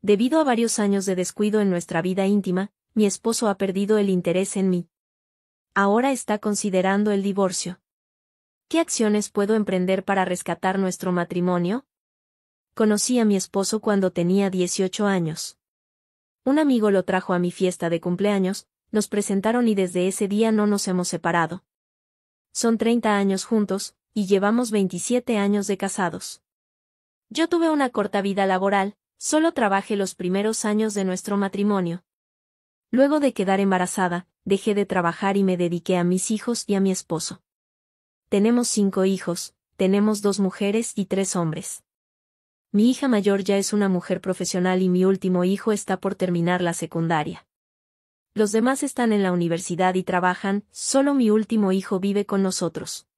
Debido a varios años de descuido en nuestra vida íntima, mi esposo ha perdido el interés en mí. Ahora está considerando el divorcio. ¿Qué acciones puedo emprender para rescatar nuestro matrimonio? Conocí a mi esposo cuando tenía 18 años. Un amigo lo trajo a mi fiesta de cumpleaños, nos presentaron y desde ese día no nos hemos separado. Son 30 años juntos, y llevamos 27 años de casados. Yo tuve una corta vida laboral, solo trabajé los primeros años de nuestro matrimonio. Luego de quedar embarazada, dejé de trabajar y me dediqué a mis hijos y a mi esposo. Tenemos 5 hijos, tenemos 2 mujeres y 3 hombres. Mi hija mayor ya es una mujer profesional y mi último hijo está por terminar la secundaria. Los demás están en la universidad y trabajan, solo mi último hijo vive con nosotros.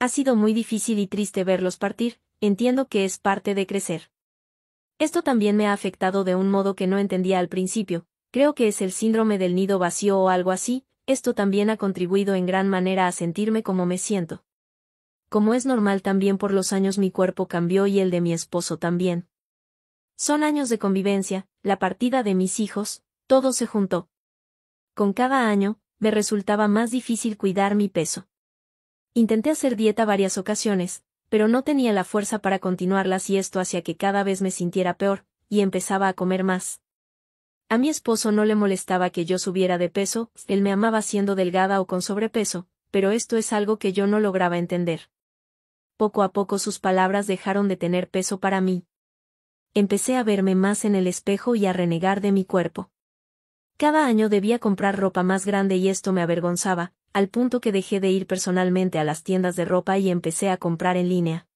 Ha sido muy difícil y triste verlos partir, entiendo que es parte de crecer. Esto también me ha afectado de un modo que no entendía al principio, creo que es el síndrome del nido vacío o algo así, esto también ha contribuido en gran manera a sentirme como me siento. Como es normal también por los años mi cuerpo cambió y el de mi esposo también. Son años de convivencia, la partida de mis hijos, todo se juntó. Con cada año, me resultaba más difícil cuidar mi peso. Intenté hacer dieta varias ocasiones, pero no tenía la fuerza para continuarlas y esto hacía que cada vez me sintiera peor, y empezaba a comer más. A mi esposo no le molestaba que yo subiera de peso, él me amaba siendo delgada o con sobrepeso, pero esto es algo que yo no lograba entender. Poco a poco sus palabras dejaron de tener peso para mí. Empecé a verme más en el espejo y a renegar de mi cuerpo. Cada año debía comprar ropa más grande y esto me avergonzaba, al punto que dejé de ir personalmente a las tiendas de ropa y empecé a comprar en línea.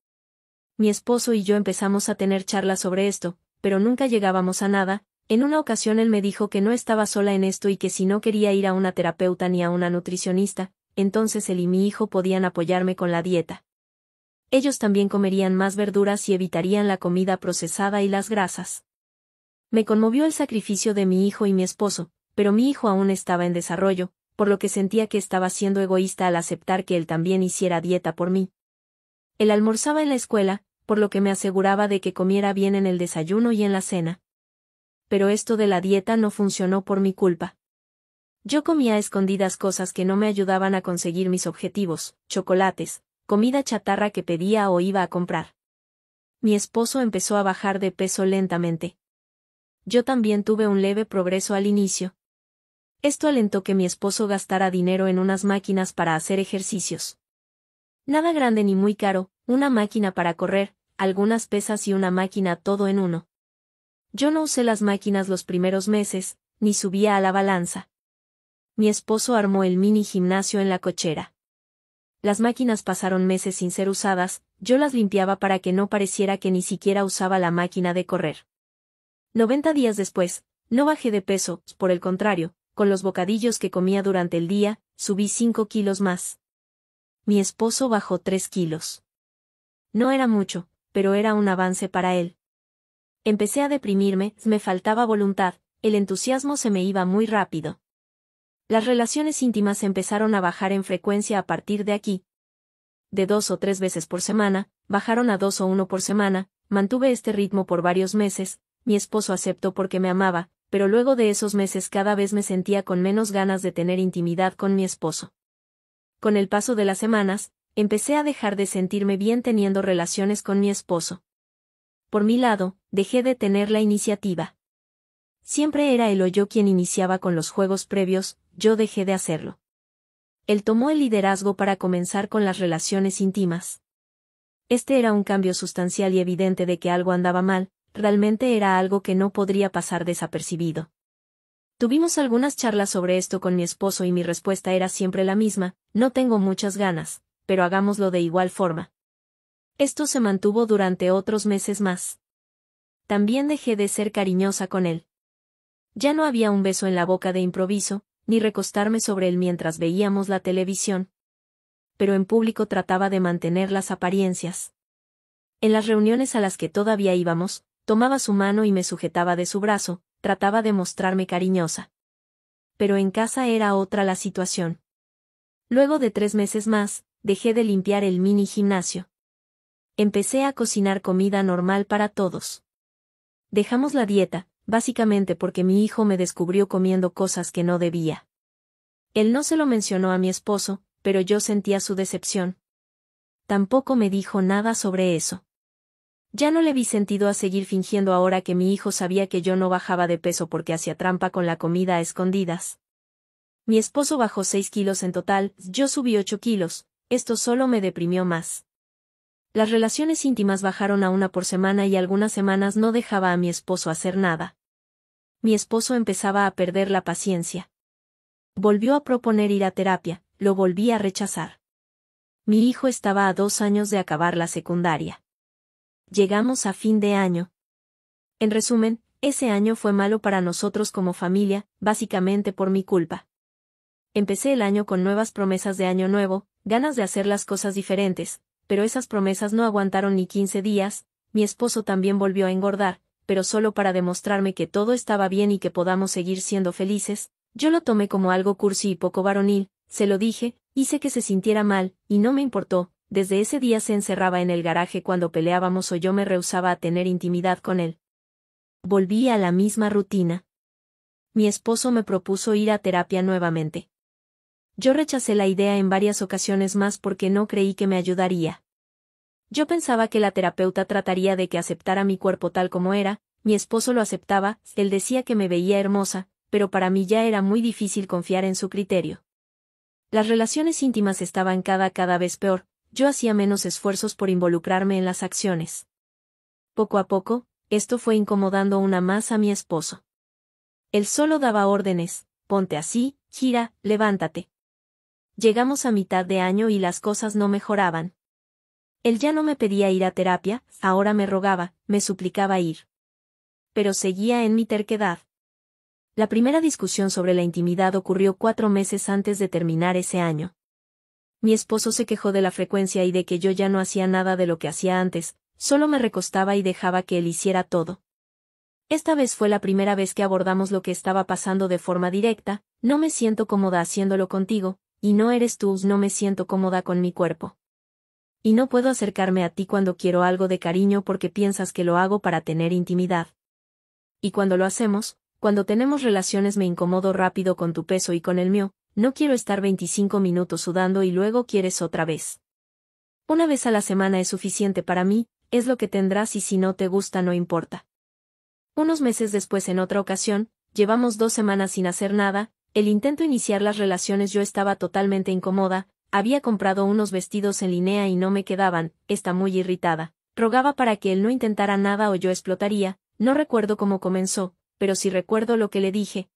Mi esposo y yo empezamos a tener charlas sobre esto, pero nunca llegábamos a nada. En una ocasión él me dijo que no estaba sola en esto y que si no quería ir a una terapeuta ni a una nutricionista, entonces él y mi hijo podían apoyarme con la dieta. Ellos también comerían más verduras y evitarían la comida procesada y las grasas. Me conmovió el sacrificio de mi hijo y mi esposo, pero mi hijo aún estaba en desarrollo, por lo que sentía que estaba siendo egoísta al aceptar que él también hiciera dieta por mí. Él almorzaba en la escuela, por lo que me aseguraba de que comiera bien en el desayuno y en la cena. Pero esto de la dieta no funcionó por mi culpa. Yo comía a escondidas cosas que no me ayudaban a conseguir mis objetivos, chocolates, comida chatarra que pedía o iba a comprar. Mi esposo empezó a bajar de peso lentamente. Yo también tuve un leve progreso al inicio. Esto alentó que mi esposo gastara dinero en unas máquinas para hacer ejercicios. Nada grande ni muy caro, una máquina para correr, algunas pesas y una máquina todo en uno. Yo no usé las máquinas los primeros meses, ni subía a la balanza. Mi esposo armó el mini gimnasio en la cochera. Las máquinas pasaron meses sin ser usadas, yo las limpiaba para que no pareciera que ni siquiera usaba la máquina de correr. 90 días después, no bajé de peso, por el contrario, con los bocadillos que comía durante el día, subí 5 kilos más. Mi esposo bajó 3 kilos. No era mucho, pero era un avance para él. Empecé a deprimirme, me faltaba voluntad, el entusiasmo se me iba muy rápido. Las relaciones íntimas empezaron a bajar en frecuencia a partir de aquí. De 2 o 3 veces por semana, bajaron a 2 o 1 por semana, mantuve este ritmo por varios meses, mi esposo aceptó porque me amaba, pero luego de esos meses cada vez me sentía con menos ganas de tener intimidad con mi esposo. Con el paso de las semanas, empecé a dejar de sentirme bien teniendo relaciones con mi esposo. Por mi lado, dejé de tener la iniciativa. Siempre era él o yo quien iniciaba con los juegos previos, yo dejé de hacerlo. Él tomó el liderazgo para comenzar con las relaciones íntimas. Este era un cambio sustancial y evidente de que algo andaba mal, realmente era algo que no podría pasar desapercibido. Tuvimos algunas charlas sobre esto con mi esposo y mi respuesta era siempre la misma, no tengo muchas ganas, pero hagámoslo de igual forma. Esto se mantuvo durante otros meses más. También dejé de ser cariñosa con él. Ya no había un beso en la boca de improviso, ni recostarme sobre él mientras veíamos la televisión. Pero en público trataba de mantener las apariencias. En las reuniones a las que todavía íbamos, tomaba su mano y me sujetaba de su brazo, trataba de mostrarme cariñosa. Pero en casa era otra la situación. Luego de 3 meses más, dejé de limpiar el mini gimnasio. Empecé a cocinar comida normal para todos. Dejamos la dieta, básicamente porque mi hijo me descubrió comiendo cosas que no debía. Él no se lo mencionó a mi esposo, pero yo sentía su decepción. Tampoco me dijo nada sobre eso. Ya no le vi sentido a seguir fingiendo ahora que mi hijo sabía que yo no bajaba de peso porque hacía trampa con la comida a escondidas. Mi esposo bajó 6 kilos en total, yo subí 8 kilos, esto solo me deprimió más. Las relaciones íntimas bajaron a 1 por semana y algunas semanas no dejaba a mi esposo hacer nada. Mi esposo empezaba a perder la paciencia. Volvió a proponer ir a terapia, lo volví a rechazar. Mi hijo estaba a 2 años de acabar la secundaria. Llegamos a fin de año. En resumen, ese año fue malo para nosotros como familia, básicamente por mi culpa. Empecé el año con nuevas promesas de año nuevo, ganas de hacer las cosas diferentes, pero esas promesas no aguantaron ni 15 días, mi esposo también volvió a engordar, pero solo para demostrarme que todo estaba bien y que podamos seguir siendo felices. Yo lo tomé como algo cursi y poco varonil, se lo dije, hice que se sintiera mal, y no me importó. Desde ese día se encerraba en el garaje cuando peleábamos o yo me rehusaba a tener intimidad con él. Volví a la misma rutina. Mi esposo me propuso ir a terapia nuevamente. Yo rechacé la idea en varias ocasiones más porque no creí que me ayudaría. Yo pensaba que la terapeuta trataría de que aceptara mi cuerpo tal como era, mi esposo lo aceptaba, él decía que me veía hermosa, pero para mí ya era muy difícil confiar en su criterio. Las relaciones íntimas estaban cada vez peor. Yo hacía menos esfuerzos por involucrarme en las acciones. Poco a poco, esto fue incomodando aún más a mi esposo. Él solo daba órdenes, ponte así, gira, levántate. Llegamos a mitad de año y las cosas no mejoraban. Él ya no me pedía ir a terapia, ahora me rogaba, me suplicaba ir. Pero seguía en mi terquedad. La primera discusión sobre la intimidad ocurrió 4 meses antes de terminar ese año. Mi esposo se quejó de la frecuencia y de que yo ya no hacía nada de lo que hacía antes, solo me recostaba y dejaba que él hiciera todo. Esta vez fue la primera vez que abordamos lo que estaba pasando de forma directa, no me siento cómoda haciéndolo contigo, y no eres tú, no me siento cómoda con mi cuerpo. Y no puedo acercarme a ti cuando quiero algo de cariño porque piensas que lo hago para tener intimidad. Y cuando lo hacemos, cuando tenemos relaciones me incomodo rápido con tu peso y con el mío. No quiero estar 25 minutos sudando y luego quieres otra vez. Una vez a la semana es suficiente para mí, es lo que tendrás y si no te gusta no importa. Unos meses después en otra ocasión, llevamos 2 semanas sin hacer nada, el intento iniciar las relaciones yo estaba totalmente incómoda, había comprado unos vestidos en línea y no me quedaban, está muy irritada. Rogaba para que él no intentara nada o yo explotaría, no recuerdo cómo comenzó, pero sí recuerdo lo que le dije.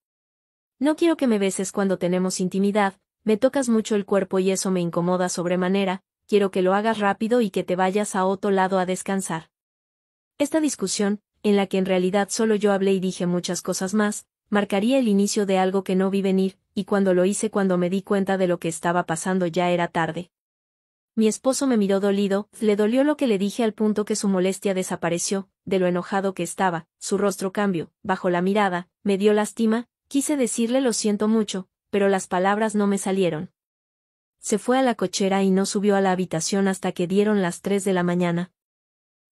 No quiero que me beses cuando tenemos intimidad, me tocas mucho el cuerpo y eso me incomoda sobremanera, quiero que lo hagas rápido y que te vayas a otro lado a descansar. Esta discusión, en la que en realidad solo yo hablé y dije muchas cosas más, marcaría el inicio de algo que no vi venir, y cuando lo hice cuando me di cuenta de lo que estaba pasando ya era tarde. Mi esposo me miró dolido, le dolió lo que le dije al punto que su molestia desapareció, de lo enojado que estaba, su rostro cambió, bajo la mirada, me dio lástima. Quise decirle lo siento mucho, pero las palabras no me salieron. Se fue a la cochera y no subió a la habitación hasta que dieron las 3 de la mañana.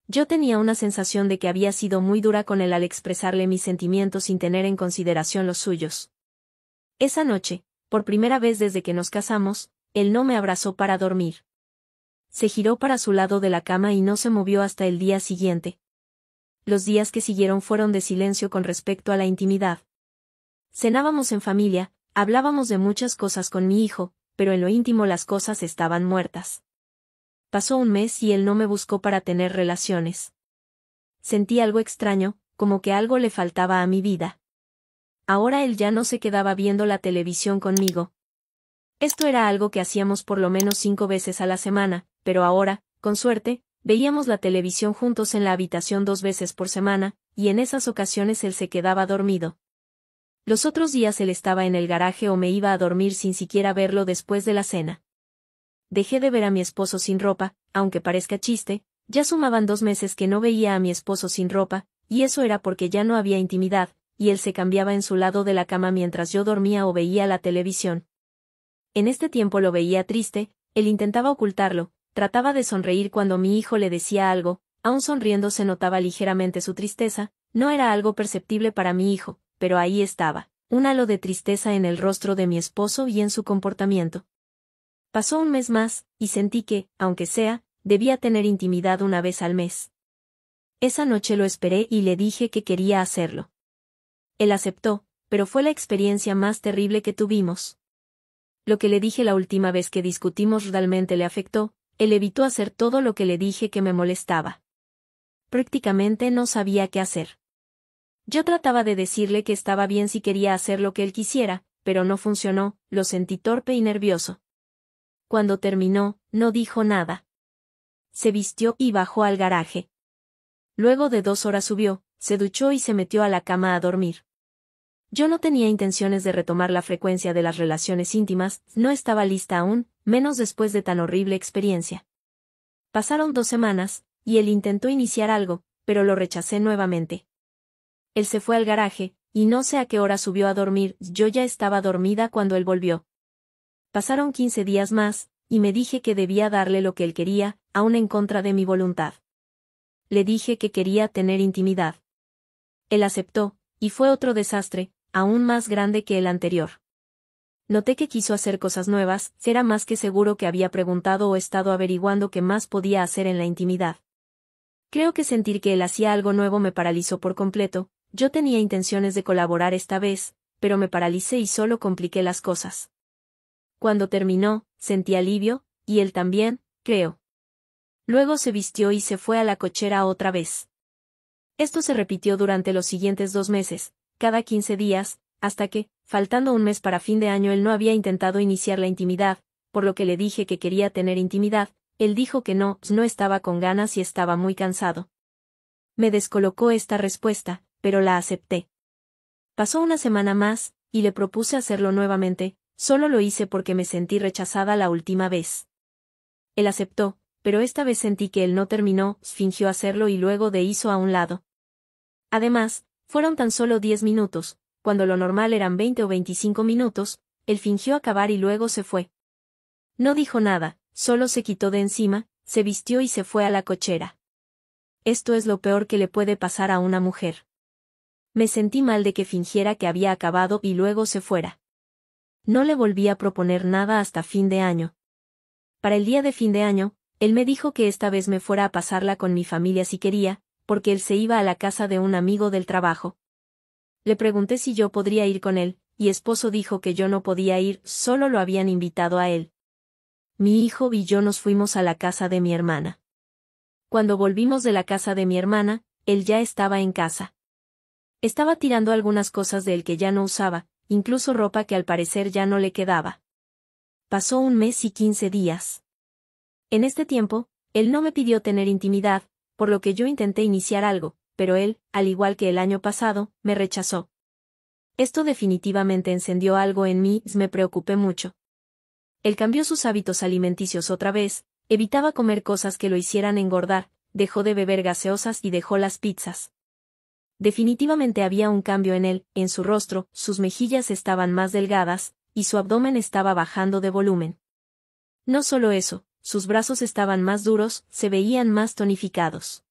Yo tenía una sensación de que había sido muy dura con él al expresarle mis sentimientos sin tener en consideración los suyos. Esa noche, por primera vez desde que nos casamos, él no me abrazó para dormir. Se giró para su lado de la cama y no se movió hasta el día siguiente. Los días que siguieron fueron de silencio con respecto a la intimidad. Cenábamos en familia, hablábamos de muchas cosas con mi hijo, pero en lo íntimo las cosas estaban muertas. Pasó un mes y él no me buscó para tener relaciones. Sentí algo extraño, como que algo le faltaba a mi vida. Ahora él ya no se quedaba viendo la televisión conmigo. Esto era algo que hacíamos por lo menos 5 veces a la semana, pero ahora, con suerte, veíamos la televisión juntos en la habitación 2 veces por semana, y en esas ocasiones él se quedaba dormido. Los otros días él estaba en el garaje o me iba a dormir sin siquiera verlo después de la cena. Dejé de ver a mi esposo sin ropa, aunque parezca chiste, ya sumaban 2 meses que no veía a mi esposo sin ropa, y eso era porque ya no había intimidad, y él se cambiaba en su lado de la cama mientras yo dormía o veía la televisión. En este tiempo lo veía triste, él intentaba ocultarlo, trataba de sonreír cuando mi hijo le decía algo, aún sonriendo se notaba ligeramente su tristeza, No era algo perceptible para mi hijo, pero ahí estaba, un halo de tristeza en el rostro de mi esposo y en su comportamiento. Pasó un mes más, y sentí que, aunque sea, debía tener intimidad una vez al mes. Esa noche lo esperé y le dije que quería hacerlo. Él aceptó, pero fue la experiencia más terrible que tuvimos. Lo que le dije la última vez que discutimos realmente le afectó, él evitó hacer todo lo que le dije que me molestaba. Prácticamente no sabía qué hacer. Yo trataba de decirle que estaba bien si quería hacer lo que él quisiera, pero no funcionó, lo sentí torpe y nervioso. Cuando terminó, no dijo nada. Se vistió y bajó al garaje. Luego de 2 horas subió, se duchó y se metió a la cama a dormir. Yo no tenía intenciones de retomar la frecuencia de las relaciones íntimas, no estaba lista aún, menos después de tan horrible experiencia. Pasaron 2 semanas, y él intentó iniciar algo, pero lo rechacé nuevamente. Él se fue al garaje, y no sé a qué hora subió a dormir, yo ya estaba dormida cuando él volvió. Pasaron 15 días más, y me dije que debía darle lo que él quería, aún en contra de mi voluntad. Le dije que quería tener intimidad. Él aceptó, y fue otro desastre, aún más grande que el anterior. Noté que quiso hacer cosas nuevas, era más que seguro que había preguntado o estado averiguando qué más podía hacer en la intimidad. Creo que sentir que él hacía algo nuevo me paralizó por completo, yo tenía intenciones de colaborar esta vez, pero me paralicé y solo compliqué las cosas. Cuando terminó, sentí alivio, y él también, creo. Luego se vistió y se fue a la cochera otra vez. Esto se repitió durante los siguientes 2 meses, cada 15 días, hasta que, faltando un mes para fin de año, él no había intentado iniciar la intimidad, por lo que le dije que quería tener intimidad, él dijo que no estaba con ganas y estaba muy cansado. Me descolocó esta respuesta, pero la acepté. Pasó una semana más, y le propuse hacerlo nuevamente, solo lo hice porque me sentí rechazada la última vez. Él aceptó, pero esta vez sentí que él no terminó, fingió hacerlo y luego de hizo a un lado. Además, fueron tan solo 10 minutos, cuando lo normal eran 20 o 25 minutos, él fingió acabar y luego se fue. No dijo nada, solo se quitó de encima, se vistió y se fue a la cochera. Esto es lo peor que le puede pasar a una mujer. Me sentí mal de que fingiera que había acabado y luego se fuera. No le volví a proponer nada hasta fin de año. Para el día de fin de año, él me dijo que esta vez me fuera a pasarla con mi familia si quería, porque él se iba a la casa de un amigo del trabajo. Le pregunté si yo podría ir con él, y esposo dijo que yo no podía ir, solo lo habían invitado a él. Mi hijo y yo nos fuimos a la casa de mi hermana. Cuando volvimos de la casa de mi hermana, él ya estaba en casa. Estaba tirando algunas cosas de él que ya no usaba, incluso ropa que al parecer ya no le quedaba. Pasó un mes y 15 días. En este tiempo, él no me pidió tener intimidad, por lo que yo intenté iniciar algo, pero él, al igual que el año pasado, me rechazó. Esto definitivamente encendió algo en mí, me preocupé mucho. Él cambió sus hábitos alimenticios otra vez, evitaba comer cosas que lo hicieran engordar, dejó de beber gaseosas y dejó las pizzas. Definitivamente había un cambio en él, en su rostro, sus mejillas estaban más delgadas, y su abdomen estaba bajando de volumen. No solo eso, sus brazos estaban más duros, se veían más tonificados.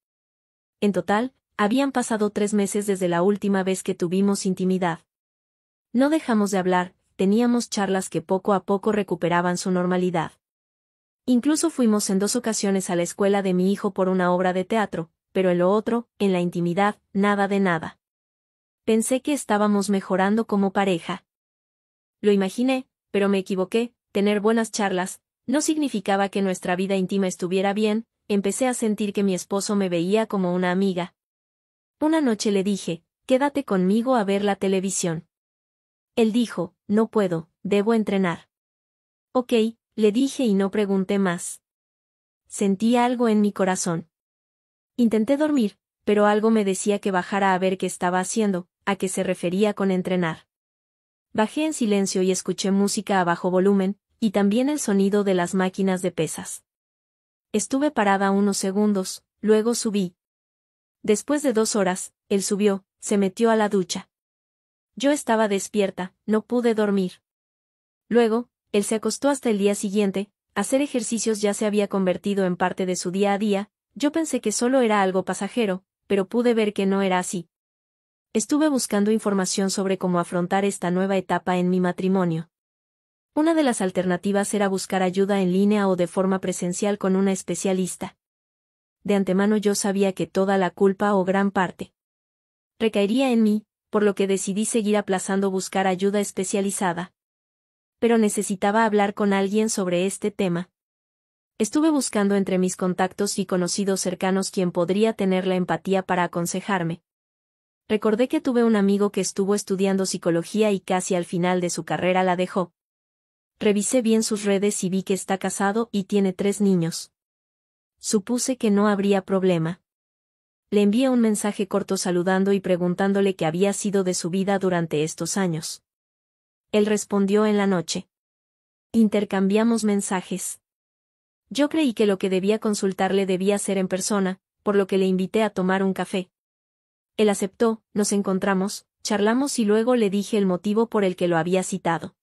En total, habían pasado 3 meses desde la última vez que tuvimos intimidad. No dejamos de hablar, teníamos charlas que poco a poco recuperaban su normalidad. Incluso fuimos en 2 ocasiones a la escuela de mi hijo por una obra de teatro, pero en lo otro, en la intimidad, nada de nada. Pensé que estábamos mejorando como pareja. Lo imaginé, pero me equivoqué, tener buenas charlas, no significaba que nuestra vida íntima estuviera bien, empecé a sentir que mi esposo me veía como una amiga. Una noche le dije, quédate conmigo a ver la televisión. Él dijo, no puedo, debo entrenar. Ok, le dije y no pregunté más. Sentí algo en mi corazón. Intenté dormir, pero algo me decía que bajara a ver qué estaba haciendo, a qué se refería con entrenar. Bajé en silencio y escuché música a bajo volumen, y también el sonido de las máquinas de pesas. Estuve parada unos segundos, luego subí. Después de 2 horas, él subió, se metió a la ducha. Yo estaba despierta, no pude dormir. Luego, él se acostó hasta el día siguiente, hacer ejercicios ya se había convertido en parte de su día a día, yo pensé que solo era algo pasajero, pero pude ver que no era así. Estuve buscando información sobre cómo afrontar esta nueva etapa en mi matrimonio. Una de las alternativas era buscar ayuda en línea o de forma presencial con una especialista. De antemano yo sabía que toda la culpa o gran parte recaería en mí, por lo que decidí seguir aplazando buscar ayuda especializada. Pero necesitaba hablar con alguien sobre este tema. Estuve buscando entre mis contactos y conocidos cercanos quien podría tener la empatía para aconsejarme. Recordé que tuve un amigo que estuvo estudiando psicología y casi al final de su carrera la dejó. Revisé bien sus redes y vi que está casado y tiene 3 niños. Supuse que no habría problema. Le envié un mensaje corto saludando y preguntándole qué había sido de su vida durante estos años. Él respondió en la noche. Intercambiamos mensajes. Yo creí que lo que debía consultarle debía ser en persona, por lo que le invité a tomar un café. Él aceptó, nos encontramos, charlamos y luego le dije el motivo por el que lo había citado.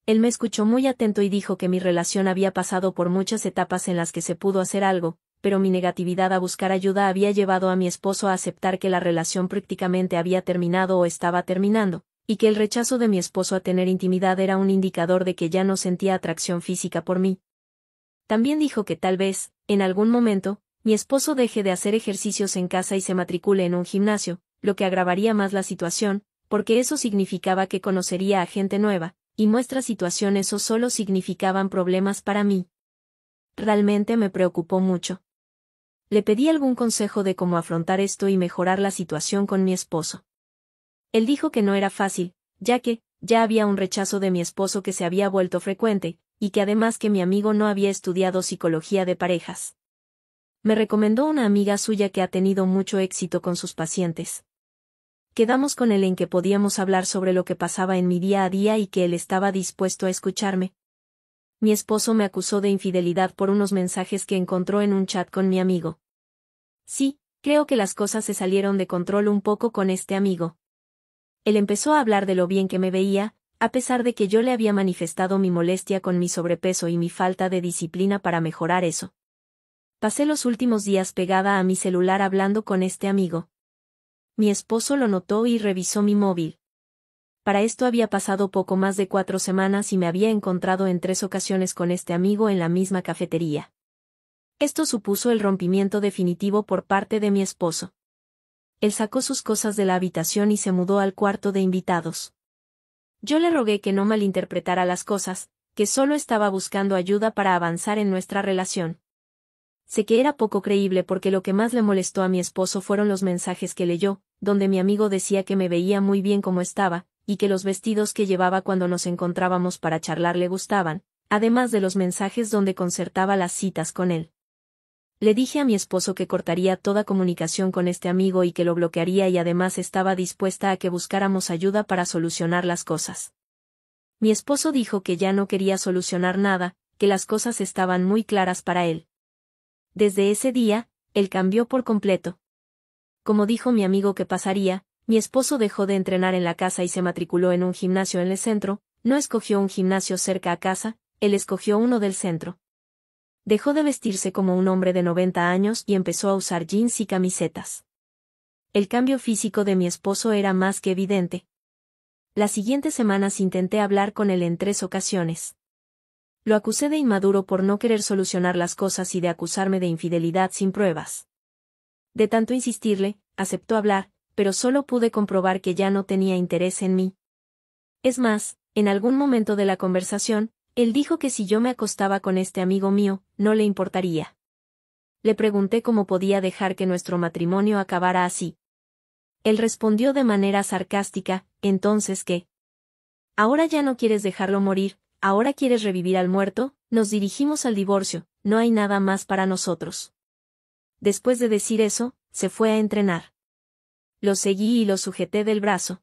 Él me escuchó muy atento y dijo que mi relación había pasado por muchas etapas en las que se pudo hacer algo, pero mi negatividad a buscar ayuda había llevado a mi esposo a aceptar que la relación prácticamente había terminado o estaba terminando, y que el rechazo de mi esposo a tener intimidad era un indicador de que ya no sentía atracción física por mí. También dijo que tal vez, en algún momento, mi esposo deje de hacer ejercicios en casa y se matricule en un gimnasio, lo que agravaría más la situación, porque eso significaba que conocería a gente nueva, y nuestra situación eso solo significaban problemas para mí. Realmente me preocupó mucho. Le pedí algún consejo de cómo afrontar esto y mejorar la situación con mi esposo. Él dijo que no era fácil, ya que, ya había un rechazo de mi esposo que se había vuelto frecuente, y que además que mi amigo no había estudiado psicología de parejas. Me recomendó una amiga suya que ha tenido mucho éxito con sus pacientes. Quedamos con él en que podíamos hablar sobre lo que pasaba en mi día a día y que él estaba dispuesto a escucharme. Mi esposo me acusó de infidelidad por unos mensajes que encontró en un chat con mi amigo. Sí, creo que las cosas se salieron de control un poco con este amigo. Él empezó a hablar de lo bien que me veía, a pesar de que yo le había manifestado mi molestia con mi sobrepeso y mi falta de disciplina para mejorar eso. Pasé los últimos días pegada a mi celular hablando con este amigo. Mi esposo lo notó y revisó mi móvil. Para esto había pasado poco más de 4 semanas y me había encontrado en 3 ocasiones con este amigo en la misma cafetería. Esto supuso el rompimiento definitivo por parte de mi esposo. Él sacó sus cosas de la habitación y se mudó al cuarto de invitados. Yo le rogué que no malinterpretara las cosas, que solo estaba buscando ayuda para avanzar en nuestra relación. Sé que era poco creíble porque lo que más le molestó a mi esposo fueron los mensajes que leyó, donde mi amigo decía que me veía muy bien como estaba, y que los vestidos que llevaba cuando nos encontrábamos para charlar le gustaban, además de los mensajes donde concertaba las citas con él. Le dije a mi esposo que cortaría toda comunicación con este amigo y que lo bloquearía y además estaba dispuesta a que buscáramos ayuda para solucionar las cosas. Mi esposo dijo que ya no quería solucionar nada, que las cosas estaban muy claras para él. Desde ese día, él cambió por completo. Como dijo mi amigo que pasaría, mi esposo dejó de entrenar en la casa y se matriculó en un gimnasio en el centro, no escogió un gimnasio cerca a casa, él escogió uno del centro. Dejó de vestirse como un hombre de 90 años y empezó a usar jeans y camisetas. El cambio físico de mi esposo era más que evidente. Las siguientes semanas intenté hablar con él en 3 ocasiones. Lo acusé de inmaduro por no querer solucionar las cosas y de acusarme de infidelidad sin pruebas. De tanto insistirle, aceptó hablar, pero solo pude comprobar que ya no tenía interés en mí. Es más, en algún momento de la conversación, él dijo que si yo me acostaba con este amigo mío, no le importaría. Le pregunté cómo podía dejar que nuestro matrimonio acabara así. Él respondió de manera sarcástica, ¿entonces qué? ¿Ahora ya no quieres dejarlo morir? ¿Ahora quieres revivir al muerto? Nos dirigimos al divorcio, no hay nada más para nosotros. Después de decir eso, se fue a entrenar. Lo seguí y lo sujeté del brazo.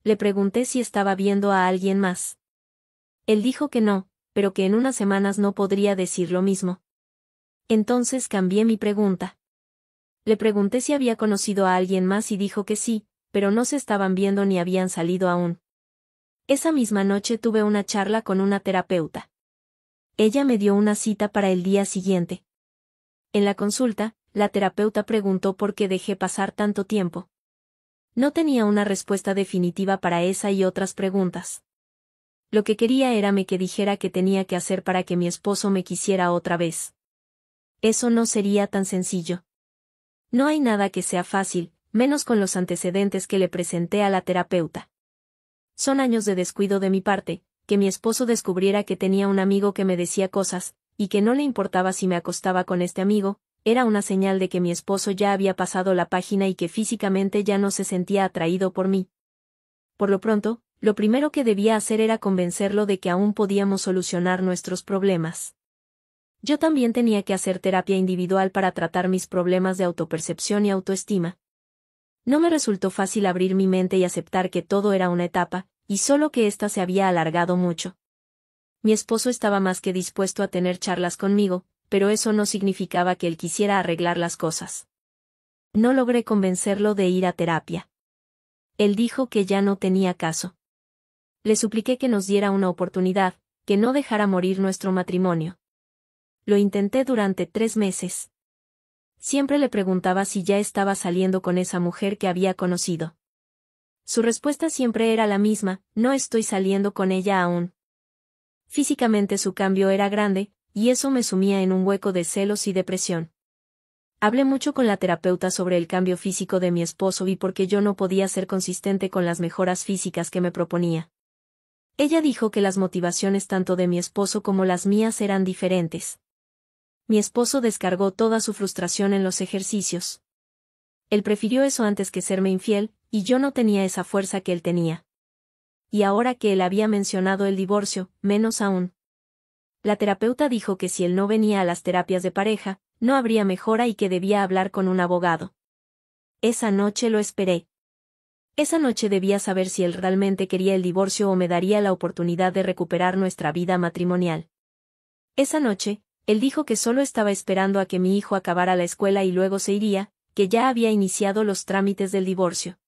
Le pregunté si estaba viendo a alguien más. Él dijo que no, pero que en unas semanas no podría decir lo mismo. Entonces cambié mi pregunta. Le pregunté si había conocido a alguien más y dijo que sí, pero no se estaban viendo ni habían salido aún. Esa misma noche tuve una charla con una terapeuta. Ella me dio una cita para el día siguiente. En la consulta, la terapeuta preguntó por qué dejé pasar tanto tiempo. No tenía una respuesta definitiva para esa y otras preguntas. Lo que quería era que dijera qué tenía que hacer para que mi esposo me quisiera otra vez. Eso no sería tan sencillo. No hay nada que sea fácil, menos con los antecedentes que le presenté a la terapeuta. Son años de descuido de mi parte, que mi esposo descubriera que tenía un amigo que me decía cosas, y que no le importaba si me acostaba con este amigo, era una señal de que mi esposo ya había pasado la página y que físicamente ya no se sentía atraído por mí. Por lo pronto, lo primero que debía hacer era convencerlo de que aún podíamos solucionar nuestros problemas. Yo también tenía que hacer terapia individual para tratar mis problemas de autopercepción y autoestima. No me resultó fácil abrir mi mente y aceptar que todo era una etapa, y solo que ésta se había alargado mucho. Mi esposo estaba más que dispuesto a tener charlas conmigo, pero eso no significaba que él quisiera arreglar las cosas. No logré convencerlo de ir a terapia. Él dijo que ya no tenía caso. Le supliqué que nos diera una oportunidad, que no dejara morir nuestro matrimonio. Lo intenté durante 3 meses. Siempre le preguntaba si ya estaba saliendo con esa mujer que había conocido. Su respuesta siempre era la misma: no estoy saliendo con ella aún. Físicamente su cambio era grande, y eso me sumía en un hueco de celos y depresión. Hablé mucho con la terapeuta sobre el cambio físico de mi esposo y por qué yo no podía ser consistente con las mejoras físicas que me proponía. Ella dijo que las motivaciones tanto de mi esposo como las mías eran diferentes. Mi esposo descargó toda su frustración en los ejercicios. Él prefirió eso antes que serme infiel, y yo no tenía esa fuerza que él tenía. Y ahora que él había mencionado el divorcio, menos aún. La terapeuta dijo que si él no venía a las terapias de pareja, no habría mejora y que debía hablar con un abogado. Esa noche lo esperé. Esa noche debía saber si él realmente quería el divorcio o me daría la oportunidad de recuperar nuestra vida matrimonial. Esa noche, él dijo que solo estaba esperando a que mi hijo acabara la escuela y luego se iría, que ya había iniciado los trámites del divorcio.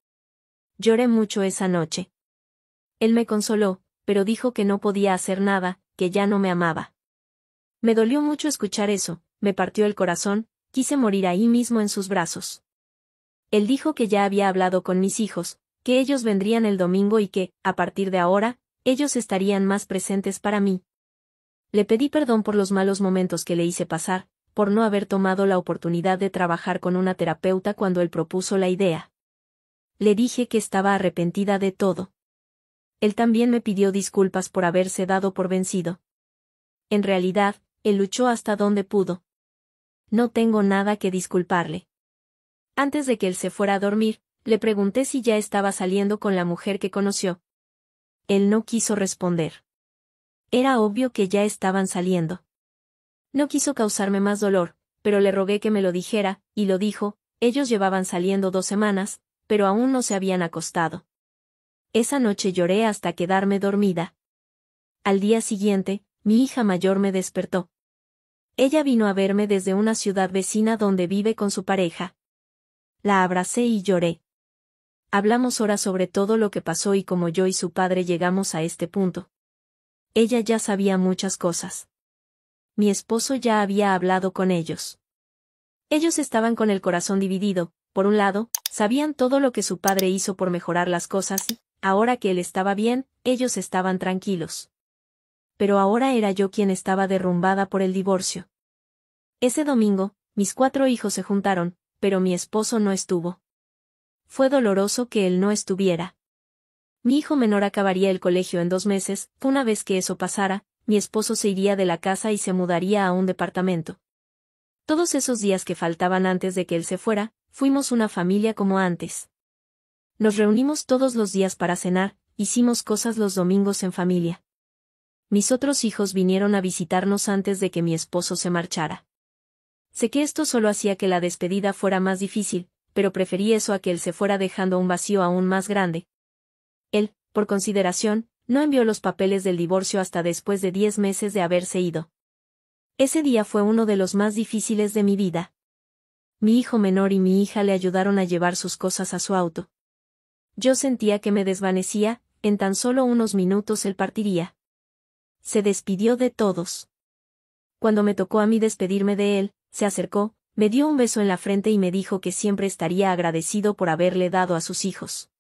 Lloré mucho esa noche. Él me consoló, pero dijo que no podía hacer nada, que ya no me amaba. Me dolió mucho escuchar eso, me partió el corazón, quise morir ahí mismo en sus brazos. Él dijo que ya había hablado con mis hijos, que ellos vendrían el domingo y que, a partir de ahora, ellos estarían más presentes para mí. Le pedí perdón por los malos momentos que le hice pasar, por no haber tomado la oportunidad de trabajar con una terapeuta cuando él propuso la idea. Le dije que estaba arrepentida de todo. Él también me pidió disculpas por haberse dado por vencido. En realidad, él luchó hasta donde pudo. No tengo nada que disculparle. Antes de que él se fuera a dormir, le pregunté si ya estaba saliendo con la mujer que conoció. Él no quiso responder. Era obvio que ya estaban saliendo. No quiso causarme más dolor, pero le rogué que me lo dijera, y lo dijo. Ellos llevaban saliendo 2 semanas, pero aún no se habían acostado. Esa noche lloré hasta quedarme dormida. Al día siguiente, mi hija mayor me despertó. Ella vino a verme desde una ciudad vecina donde vive con su pareja. La abracé y lloré. Hablamos horas sobre todo lo que pasó y cómo yo y su padre llegamos a este punto. Ella ya sabía muchas cosas. Mi esposo ya había hablado con ellos. Ellos estaban con el corazón dividido. Por un lado, sabían todo lo que su padre hizo por mejorar las cosas y, ahora que él estaba bien, ellos estaban tranquilos. Pero ahora era yo quien estaba derrumbada por el divorcio. Ese domingo, mis 4 hijos se juntaron, pero mi esposo no estuvo. Fue doloroso que él no estuviera. Mi hijo menor acabaría el colegio en 2 meses, una vez que eso pasara, mi esposo se iría de la casa y se mudaría a un departamento. Todos esos días que faltaban antes de que él se fuera, fuimos una familia como antes. Nos reunimos todos los días para cenar, hicimos cosas los domingos en familia. Mis otros hijos vinieron a visitarnos antes de que mi esposo se marchara. Sé que esto solo hacía que la despedida fuera más difícil, pero preferí eso a que él se fuera dejando un vacío aún más grande. Él, por consideración, no envió los papeles del divorcio hasta después de 10 meses de haberse ido. Ese día fue uno de los más difíciles de mi vida. Mi hijo menor y mi hija le ayudaron a llevar sus cosas a su auto. Yo sentía que me desvanecía, en tan solo unos minutos él partiría. Se despidió de todos. Cuando me tocó a mí despedirme de él, se acercó, Me dio un beso en la frente y me dijo que siempre estaría agradecido por haberle dado a sus hijos.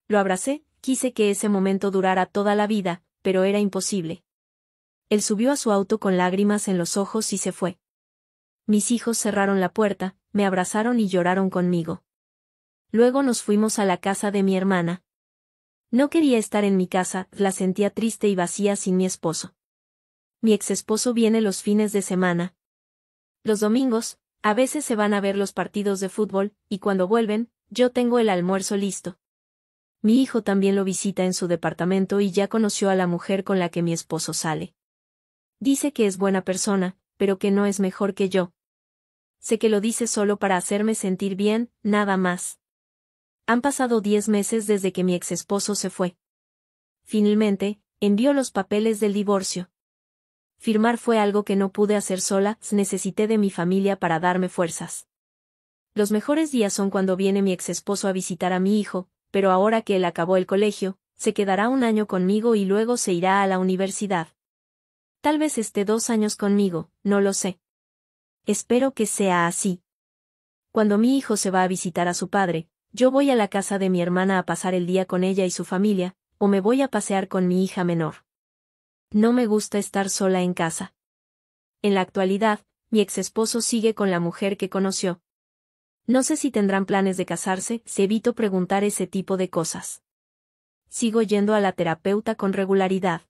Lo abracé, quise que ese momento durara toda la vida, pero era imposible. Él subió a su auto con lágrimas en los ojos y se fue. Mis hijos cerraron la puerta, me abrazaron y lloraron conmigo. Luego nos fuimos a la casa de mi hermana. No quería estar en mi casa, la sentía triste y vacía sin mi esposo. Mi exesposo viene los fines de semana. Los domingos, a veces se van a ver los partidos de fútbol, y cuando vuelven, yo tengo el almuerzo listo. Mi hijo también lo visita en su departamento y ya conoció a la mujer con la que mi esposo sale. Dice que es buena persona, pero que no es mejor que yo. Sé que lo dice solo para hacerme sentir bien, nada más. Han pasado 10 meses desde que mi exesposo se fue. Finalmente, envió los papeles del divorcio. Firmar fue algo que no pude hacer sola, necesité de mi familia para darme fuerzas. Los mejores días son cuando viene mi exesposo a visitar a mi hijo, pero ahora que él acabó el colegio, se quedará un año conmigo y luego se irá a la universidad. Tal vez esté 2 años conmigo, no lo sé. Espero que sea así. Cuando mi hijo se va a visitar a su padre, yo voy a la casa de mi hermana a pasar el día con ella y su familia, o me voy a pasear con mi hija menor. No me gusta estar sola en casa. En la actualidad, mi exesposo sigue con la mujer que conoció. No sé si tendrán planes de casarse, se evito preguntar ese tipo de cosas. Sigo yendo a la terapeuta con regularidad.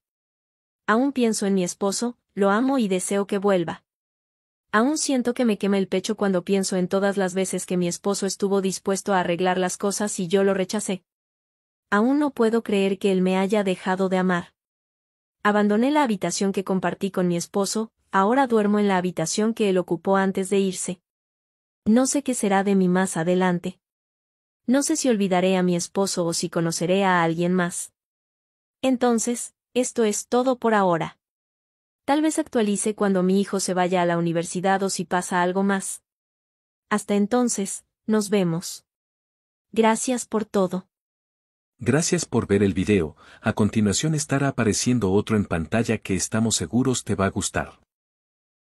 Aún pienso en mi esposo, lo amo y deseo que vuelva. Aún siento que me quema el pecho cuando pienso en todas las veces que mi esposo estuvo dispuesto a arreglar las cosas y yo lo rechacé. Aún no puedo creer que él me haya dejado de amar. Abandoné la habitación que compartí con mi esposo, ahora duermo en la habitación que él ocupó antes de irse. No sé qué será de mí más adelante. No sé si olvidaré a mi esposo o si conoceré a alguien más. Entonces, esto es todo por ahora. Tal vez actualice cuando mi hijo se vaya a la universidad o si pasa algo más. Hasta entonces, nos vemos. Gracias por todo. Gracias por ver el video, a continuación estará apareciendo otro en pantalla que estamos seguros te va a gustar.